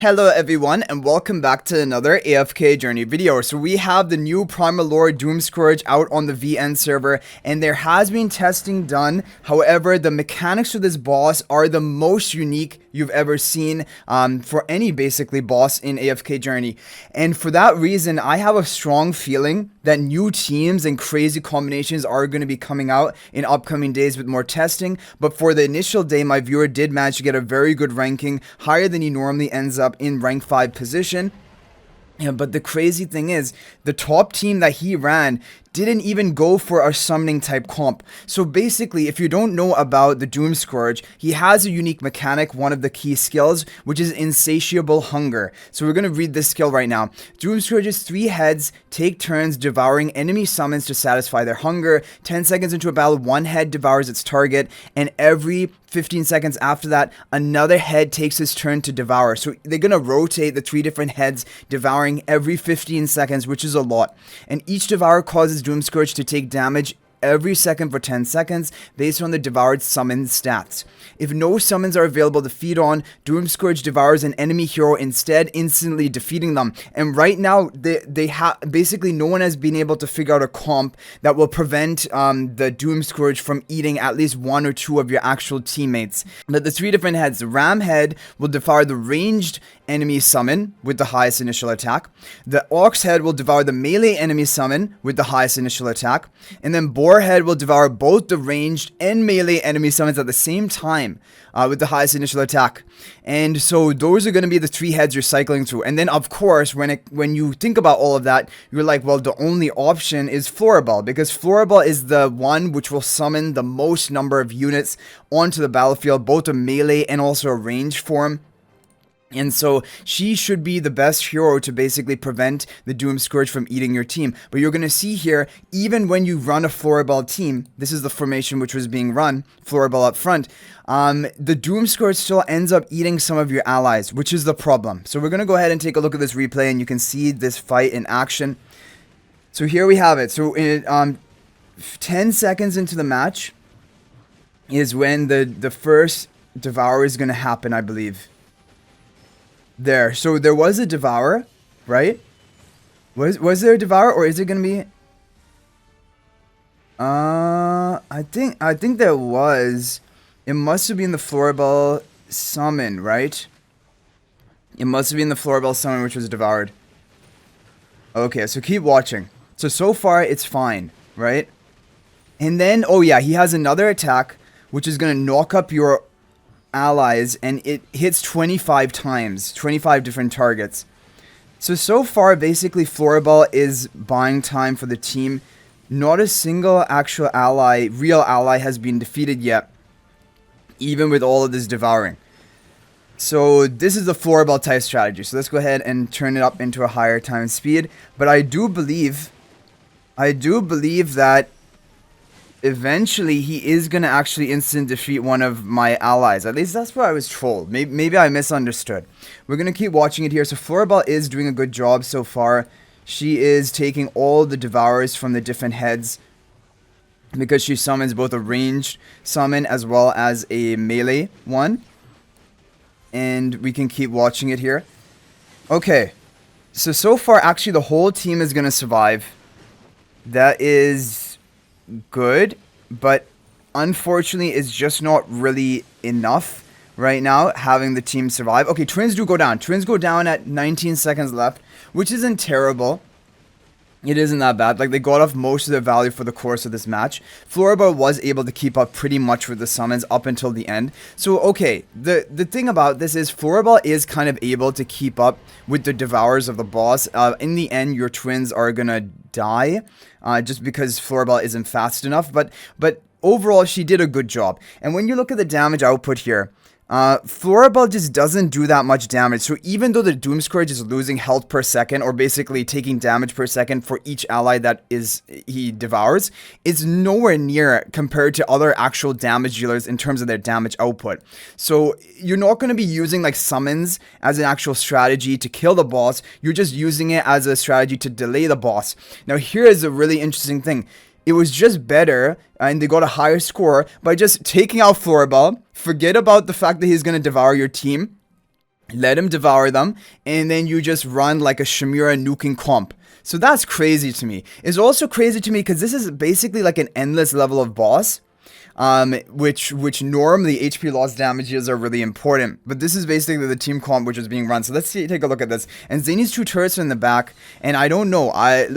Hello everyone and welcome back to another AFK journey video. So we have the new Primal Doomscourge out on the VN server and there has been testing done. However, the mechanics of this boss are the most unique you've ever seen for any basically boss in AFK journey. And for that reason, I have a strong feeling that new teams and crazy combinations are going to be coming out in upcoming days with more testing. But for the initial day, my viewer did manage to get a very good ranking, higher than he normally ends up in rank 5 position. Yeah, but the crazy thing is, the top team that he ran didn't even go for a summoning type comp. So basically, if you don't know about the Doomscourge, he has a unique mechanic, one of the key skills, which is insatiable hunger. So we're going to read this skill right now. Doomscourge's 3 heads take turns devouring enemy summons to satisfy their hunger. 10 seconds into a battle, 1 head devours its target, and every 15 seconds after that, another head takes its turn to devour. So they're going to rotate the 3 different heads devouring every 15 seconds, which is a lot. And each devour causes Doomscourge to take damage every second for 10 seconds based on the devoured summon stats. If no summons are available to feed on, Doomscourge devours an enemy hero instead, instantly defeating them. And right now, they have basically no one has been able to figure out a comp that will prevent the Doomscourge from eating at least 1 or 2 of your actual teammates. But the 3 different heads, the Ram head will devour the ranged enemy summon with the highest initial attack. The Ox head will devour the melee enemy summon with the highest initial attack. And then Boar head will devour both the ranged and melee enemy summons at the same time with the highest initial attack. And so those are going to be the 3 heads you're cycling through. And then of course, when you think about all of that, you're like, well, the only option is Florabelle, because Florabelle is the one which will summon the most number of units onto the battlefield, both a melee and also a ranged form. And so she should be the best hero to basically prevent the Doomscourge from eating your team. But you're going to see here, even when you run a Florabelle team, this is the formation which was being run, Florabelle up front, the Doomscourge still ends up eating some of your allies, which is the problem. So we're going to go ahead and take a look at this replay and you can see this fight in action. So here we have it. So in 10 seconds into the match is when the first Devour is going to happen, I believe. There, so there was a Devourer, right? Was there a Devourer, or is it gonna be? I think there was. It must have been the Florabelle summon, right? It must have been the Florabelle summon which was devoured. Okay, so keep watching. So far it's fine, right? And then, oh yeah, he has another attack which is gonna knock up your allies, and it hits 25 times, 25 different targets. So far, basically, Florabelle is buying time for the team. Not a single actual ally, real ally, has been defeated yet, even with all of this devouring. So this is the Florabelle type strategy. So let's go ahead and turn it up into a higher time speed. But I do believe that eventually he is going to actually instant defeat one of my allies. At least that's what I was told. Maybe I misunderstood. We're going to keep watching it here. So Florabelle is doing a good job so far. She is taking all the devourers from the different heads, because she summons both a ranged summon as well as a melee one. And we can keep watching it here. Okay. So far, actually, the whole team is going to survive. That is good, but unfortunately it's just not really enough right now, having the team survive. Okay, twins do go down. Twins go down at 19 seconds left, which isn't terrible. It isn't that bad. Like, they got off most of their value for the course of this match. Florabelle was able to keep up pretty much with the summons up until the end. So, okay, the thing about this is Florabelle is kind of able to keep up with the devours of the boss. In the end, your twins are gonna die, just because Florabelle isn't fast enough. But overall, she did a good job. And when you look at the damage output here, Florabelle just doesn't do that much damage. So even though the Doomscourge is losing health per second, or basically taking damage per second for each ally that he devours, it's nowhere near compared to other actual damage dealers in terms of their damage output. So you're not going to be using like summons as an actual strategy to kill the boss. You're just using it as a strategy to delay the boss. Now here is a really interesting thing. It was just better, and they got a higher score by just taking out Florabelle. Forget about the fact that he's going to devour your team. let him devour them, and then you just run like a Shemira nuking comp. So that's crazy to me. It's also crazy to me because this is basically like an endless level of boss, which normally HP loss damages are really important. But this is basically the team comp which is being run. So let's take a look at this. And Zany's 2 turrets are in the back, and I don't know.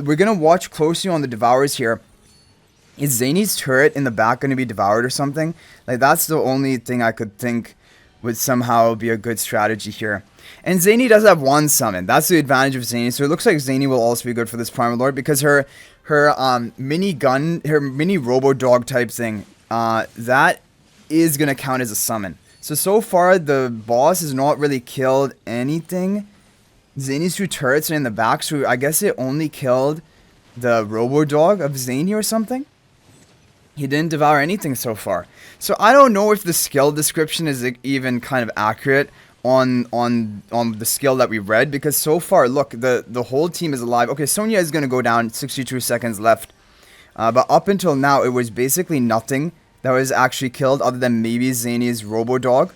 We're gonna watch closely on the devours here. Is Zany's turret in the back going to be devoured or something? Like, that's the only thing I could think would somehow be a good strategy here. And Zany does have 1 summon. That's the advantage of Zany. So it looks like Zany will also be good for this Primal Lord because her mini gun, her mini robo dog type thing, that is going to count as a summon. So far the boss has not really killed anything. Zany's 2 turrets are in the back, so I guess it only killed the robo dog of Zany or something. He didn't devour anything so far. So I don't know if the skill description is even kind of accurate on the skill that we read, because so far, look, the whole team is alive. Okay, Sonya is going to go down, 62 seconds left. But up until now, it was basically nothing that was actually killed other than maybe Zany's robo-dog.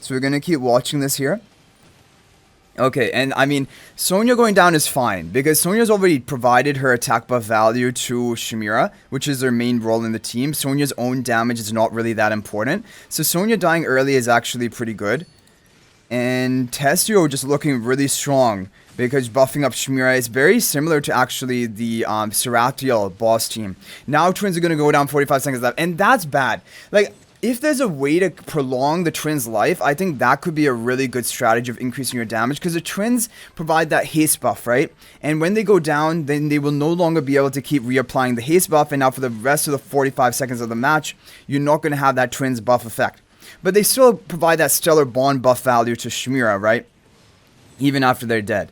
So we're going to keep watching this here. Okay, and I mean, Sonya going down is fine, because Sonya's already provided her attack buff value to Shemira, which is her main role in the team. Sonya's own damage is not really that important. So Sonya dying early is actually pretty good. And Testio just looking really strong, because buffing up Shemira is very similar to actually the Seraptiel boss team. Now Twins are going to go down 45 seconds left, and that's bad. Like, if there's a way to prolong the Twins' life, I think that could be a really good strategy of increasing your damage, because the Twins provide that haste buff, right? And when they go down, then they will no longer be able to keep reapplying the haste buff, and now for the rest of the 45 seconds of the match, you're not going to have that Twins buff effect. But they still provide that stellar bond buff value to Shemira, right? Even after they're dead.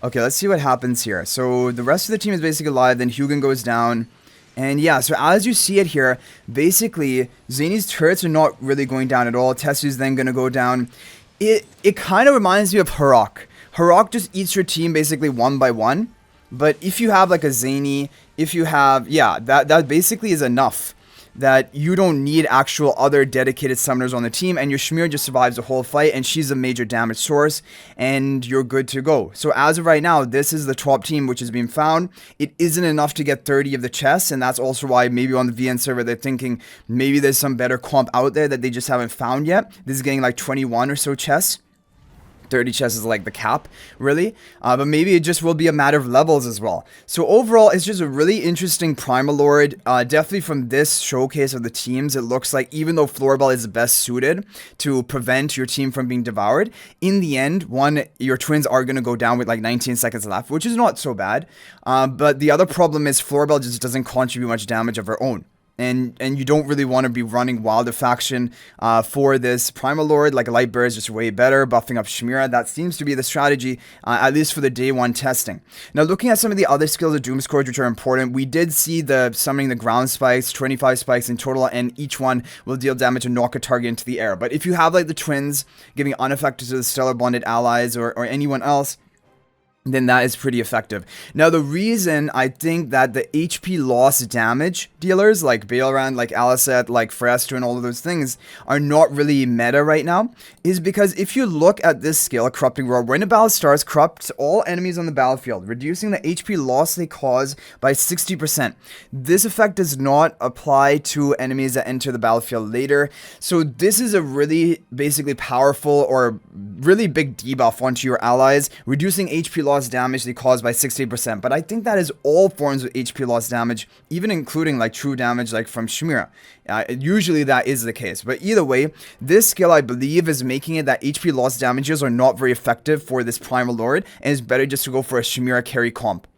Okay, let's see what happens here. So the rest of the team is basically alive, then Hugin goes down. And yeah, so as you see it here, basically, Zany's turrets are not really going down at all. Tessie's then going to go down. It kind of reminds me of Harok. Harok just eats your team basically one by one. But if you have like a Zany, if you have, yeah, that basically is enough. That you don't need actual other dedicated summoners on the team, and your Shemira just survives the whole fight, and she's a major damage source, and you're good to go. So as of right now, this is the top team which is being found. It isn't enough to get 30 of the chests, and that's also why maybe on the VN server they're thinking maybe there's some better comp out there that they just haven't found yet. This is getting like 21 or so chests. 30 chests is like the cap, really. But maybe it just will be a matter of levels as well. So overall, it's just a really interesting Primal Lord. Definitely from this showcase of the teams, it looks like even though Florabelle is the best suited to prevent your team from being devoured, in the end, your Twins are going to go down with like 19 seconds left, which is not so bad. But the other problem is Florabelle just doesn't contribute much damage of her own. And you don't really want to be running Wilder Faction for this Primal Lord. Like a Light Bear is just way better, buffing up Shemira. That seems to be the strategy, at least for the day one testing. Now, looking at some of the other skills of Doomscourge, which are important, we did see the summoning the ground spikes, 25 spikes in total, and each one will deal damage and knock a target into the air. But if you have like the Twins giving unaffected to the Stellar Bonded allies or anyone else, then that is pretty effective. Now, the reason I think that the HP loss damage dealers like Baelrand, like Alicet, like Frester, and all of those things are not really meta right now is because if you look at this skill, Corrupting Roar, when a battle starts, corrupts all enemies on the battlefield, reducing the HP loss they cause by 60%. This effect does not apply to enemies that enter the battlefield later. So this is a really basically powerful or really big debuff onto your allies, reducing HP loss damage they cause by 60%. But I think that is all forms of HP loss damage, even including like true damage like from Shemira. Usually that is the case. But either way, this skill I believe is making it that HP loss damages are not very effective for this Primal Lord, and it's better just to go for a Shemira carry comp.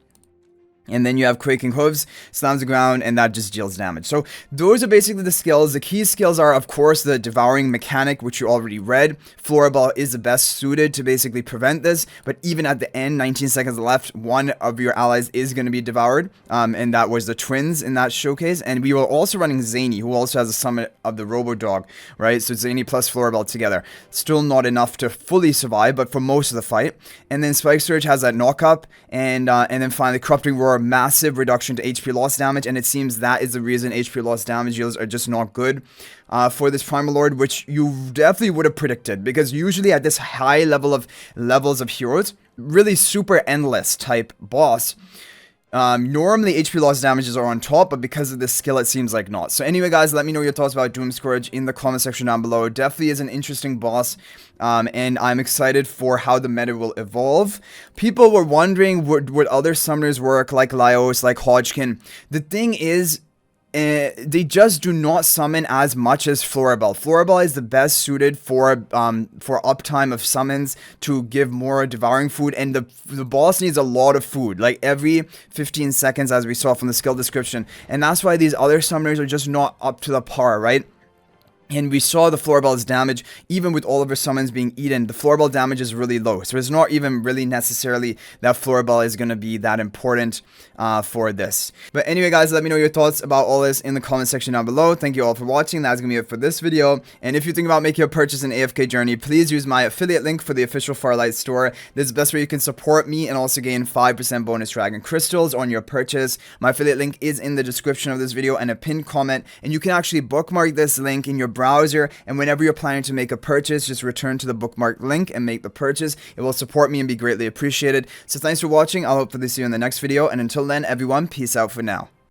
And then you have Quaking Hooves, slams the ground, and that just deals damage. So those are basically the skills. The key skills are, of course, the Devouring mechanic, which you already read. Florabelle is the best suited to basically prevent this. But even at the end, 19 seconds left, one of your allies is going to be devoured. And that was the Twins in that showcase. And we were also running Zany, who also has a summon of the Robo-Dog, right? So Zany plus Florabelle together. Still not enough to fully survive, but for most of the fight. And then Spike Surge has that knock-up. And then finally, Corrupting Roar for massive reduction to HP loss damage, and it seems that is the reason HP loss damage yields are just not good for this Primal Lord, which you definitely would have predicted, because usually at this high levels of heroes, really super endless type boss, normally HP loss damages are on top, but because of this skill, it seems like not. So anyway, guys, let me know your thoughts about Doomscourge in the comment section down below. Definitely is an interesting boss, and I'm excited for how the meta will evolve. People were wondering, would other summoners work, like Laios, like Hodgkin? The thing is, they just do not summon as much as Florabelle. Florabelle is the best suited for uptime of summons to give more devouring food, and the boss needs a lot of food, like every 15 seconds, as we saw from the skill description, and that's why these other summoners are just not up to the par, right? And we saw the Florabelle's damage, even with all of her summons being eaten, the Florabelle damage is really low. So it's not even really necessarily that Florabelle is going to be that important for this. But anyway, guys, let me know your thoughts about all this in the comment section down below. Thank you all for watching. That's going to be it for this video. And if you think about making a purchase in AFK Journey, please use my affiliate link for the official Farlight store. This is the best way you can support me and also gain 5% bonus dragon crystals on your purchase. My affiliate link is in the description of this video and a pinned comment. And you can actually bookmark this link in your browser, and whenever you're planning to make a purchase, just return to the bookmarked link and make the purchase. It will support me and be greatly appreciated. So thanks for watching. I'll hopefully see you in the next video, and until then, everyone, peace out for now.